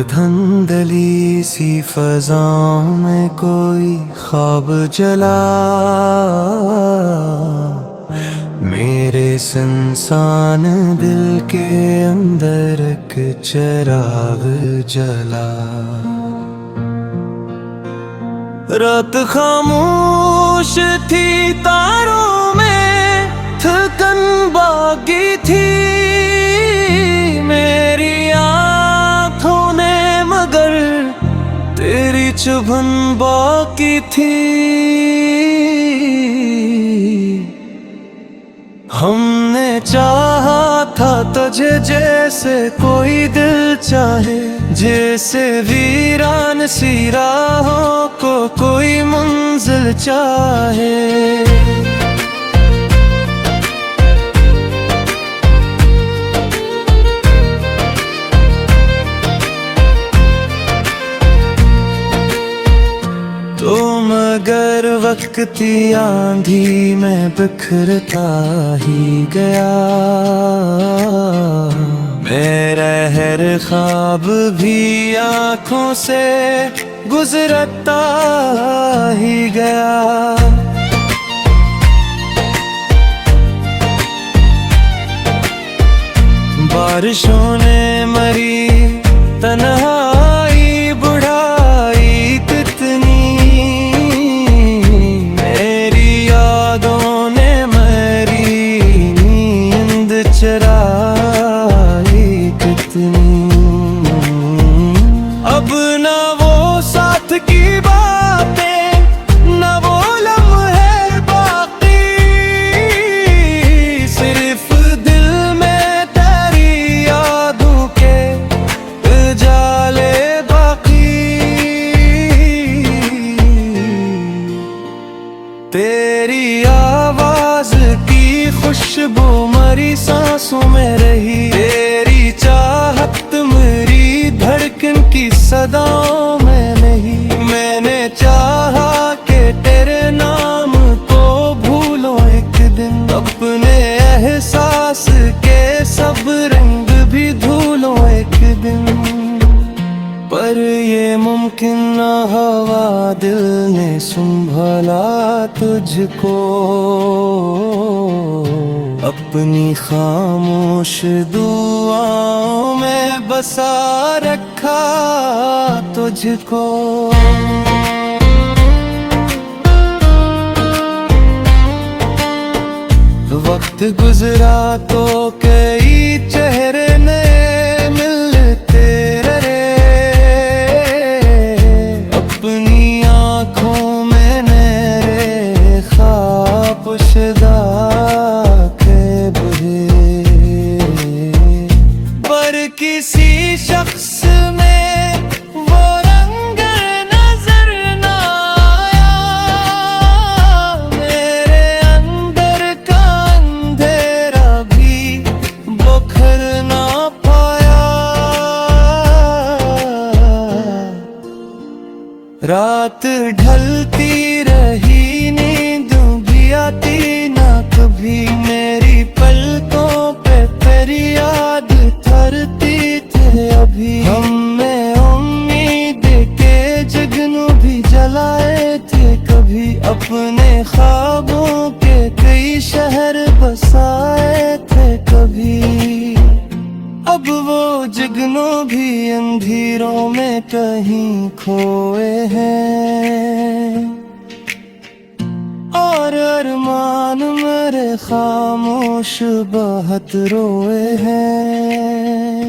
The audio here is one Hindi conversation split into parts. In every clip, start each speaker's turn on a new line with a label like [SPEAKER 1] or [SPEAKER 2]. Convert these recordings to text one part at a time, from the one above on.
[SPEAKER 1] धुंधली सी फज़ाओं में कोई ख्वाब जला, मेरे सुनसान दिल के अंदर एक चिराग जला। रात खामोश थी, तारों में थकन बाकी थी, मेरी आँखों ने मगर तेरी चुभन बाकी थी। हमने चाहा था तुझे जैसे कोई दिल चाहे, जैसे वीरान सी राहों को कोई मंजिल चाहे। तो मगर वक्त की आंधी में बिखरता ही गया, मेरा हर ख्वाब भी आँखों से गुजरता ही गया। बारिशों ने मरी तन्हाई बुढ़ाई कितनी, मेरी यादों ने मरी नींद चराई कितनी। अब ना वो साथ की बातें, ना वो लम्हे बाकी, सिर्फ दिल में तेरी यादों के उजाले बाकी। तेरी आवाज की खुशबू मरी सांसों में रही, तेरी चाहत मेरी धड़कन की सदाओं में नहीं। मैंने चाहा कि तेरे नाम को भूलो एक दिन, अपने एहसास के सब रंग भी धूलो एक दिन। पर ये मुमकिन न हवा दिल ने संभाला तुझको, अपनी खामोश दुआओं में बसा रखा तुझको। वक्त गुजरा तो कई चेहरे नए मिलते रहे, अपनी आँखों में मेरे ख्वाब पोशीदा के बुझे। पर किसी शख्स में वो रंग नजर न आया, मेरे अंदर का अंधेरा भी बुझर ना पाया। रात ढलती रही, नींद भी आती ना कभी, मेरी पलकों पे तेरी याद थरती थे अभी। हमने उम्मीद के जगनू भी जलाए थे कभी, अपने ख्वाबों के कई शहर बसाए थे कभी। अब वो जगनों भी अंधेरों में कहीं खोए हैं, और अरमान मेरे खामोश बहुत रोए हैं।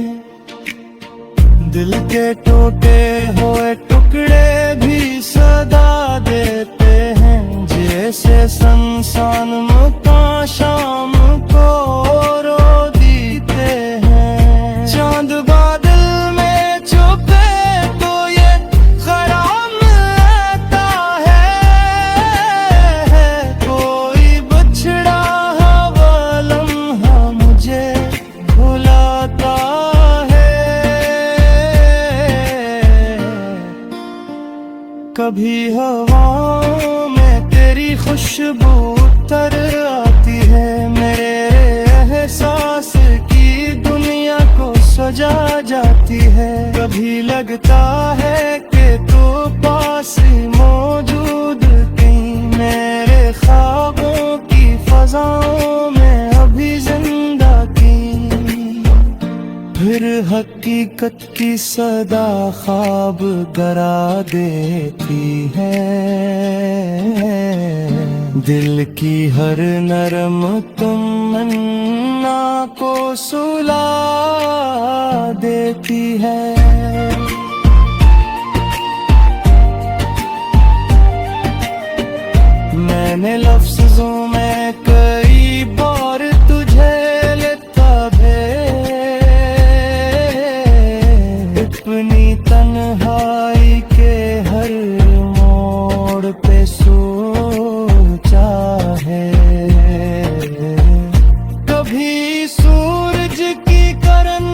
[SPEAKER 1] दिल के टूटे हुए टुकड़े भी सदा देते हैं, जैसे सुनसान मकान शाम को रो देते हैं। चांद बादल में छुपे तो ये खराम आता है, कोई बछड़ा हवा लम्हा मुझे भुलाता है। कभी हवाओं में तेरी खुशबू उतर आती है, मेरे एहसास की दुनिया को बजा जाती है। कभी लगता है कि तू पास मौजूद कहीं मेरे ख्वाबों की फजाओं में अभी जिंदा की। फिर हकीकत की सदा ख्वाब डरा देती है। दिल की हर नरम तमन्ना को सुला देती है। मैंने लफ्ज़ों में कई बार तुझे लिखा है। अपनी तन्हाई के हर मोड़ पे सोचा है। कभी सूरज की किरण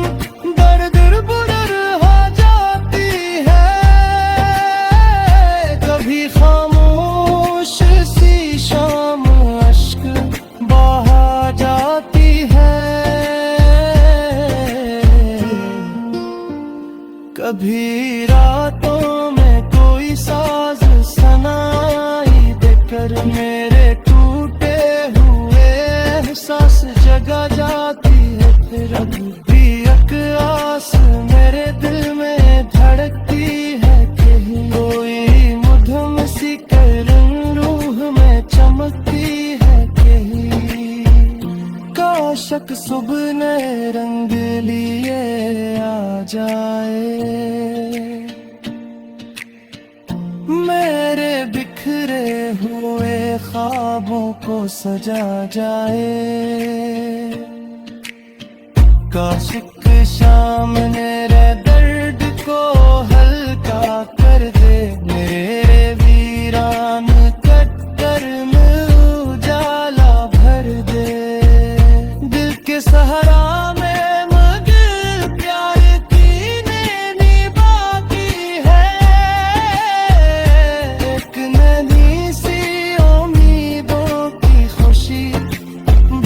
[SPEAKER 1] दर्द बुदर हो जाती है। कभी खामोश सी शाम अश्क बहा जाती है। कभी रातों में कोई साज सनाई देकर मेरे टूटे हुए एहसास जगा जाती है। फिर भी एक आस मेरे दिल में धड़कती है। कहीं कोई मधुम सी किरण रूह में चमकती है। कहीं काशक सुबह नए रंग लिए आ जाए। मेरे बिखरे हुए ख्वाबों को सजा जाए। काश एक शाम मेरे दर्द को हल्का कर दे। मेरे वीरान कट्टर में उजाला भर दे। दिल के सहारा में मगर प्यार की नैनी बाकी है। एक नन्ही सी उम्मीदों की खुशी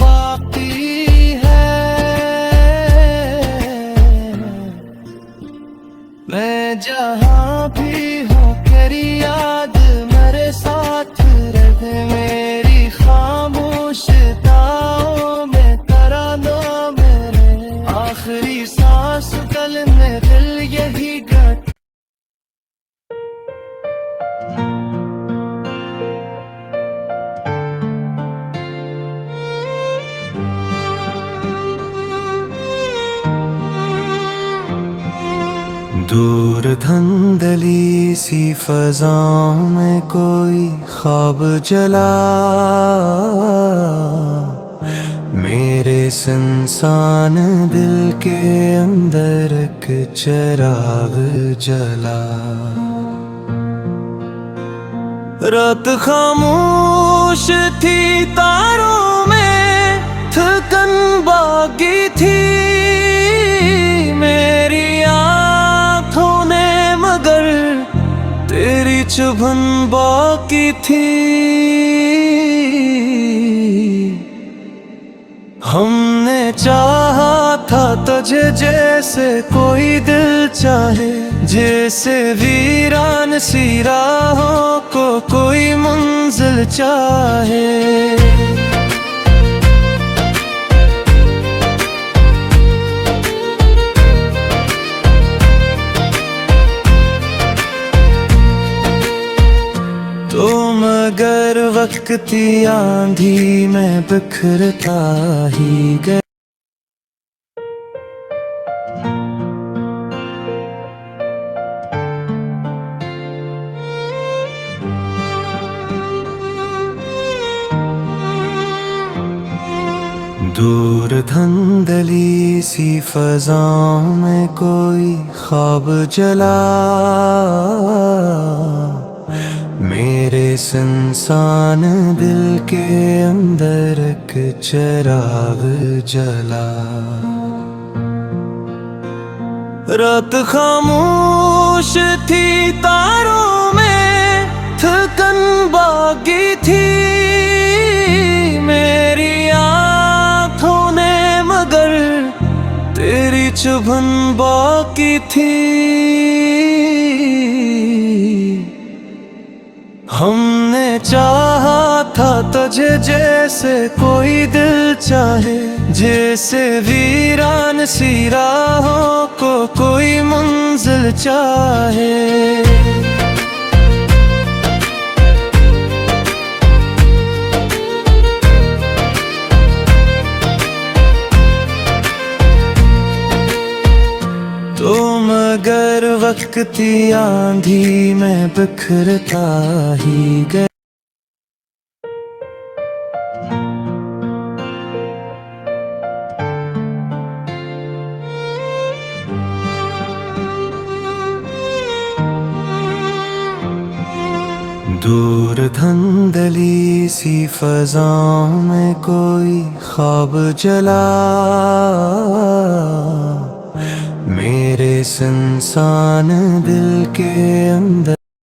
[SPEAKER 1] बाकी है। मैं जहाँ भी हूँ तेरी याद मेरे साथ रहे। मेरी खामोश ताओं में तरानों में रहे। आखिरी सांस तल में दिल यही गट। दूर धंधली सी फजाओं में कोई ख्वाब जला। मेरे सुनसान दिल के अंदर एक चिराग जला। रात खामोश थी तारों में थकन बाकी थी। मेरी आँखों ने मगर तेरी चुभन बाकी थी। हमने चाहा था तुझे जैसे कोई दिल चाहे। जैसे वीरान सी राहों को कोई मंजिल चाहे। तो मगर वक्त की आंधी में बिखरता ही गया। दूर धंधली सी फजाओं में कोई ख्वाब जला। मेरे सुनसान दिल के अंदर एक चिराग जला। रात खामोश थी तारों में थकन बाकी थी। मेरी आँखों ने मगर तेरी चुभन बाकी थी, हमने चाहा था तुझे जैसे कोई दिल चाहे, जैसे वीरान सी राहों को कोई मंजिल चाहे। तो मगर वक्त की आंधी में बिखरता ही गया। दूर धंधली सी फज़ाओं में कोई ख्वाब जला, मेरे सुनसान दिल के अंदर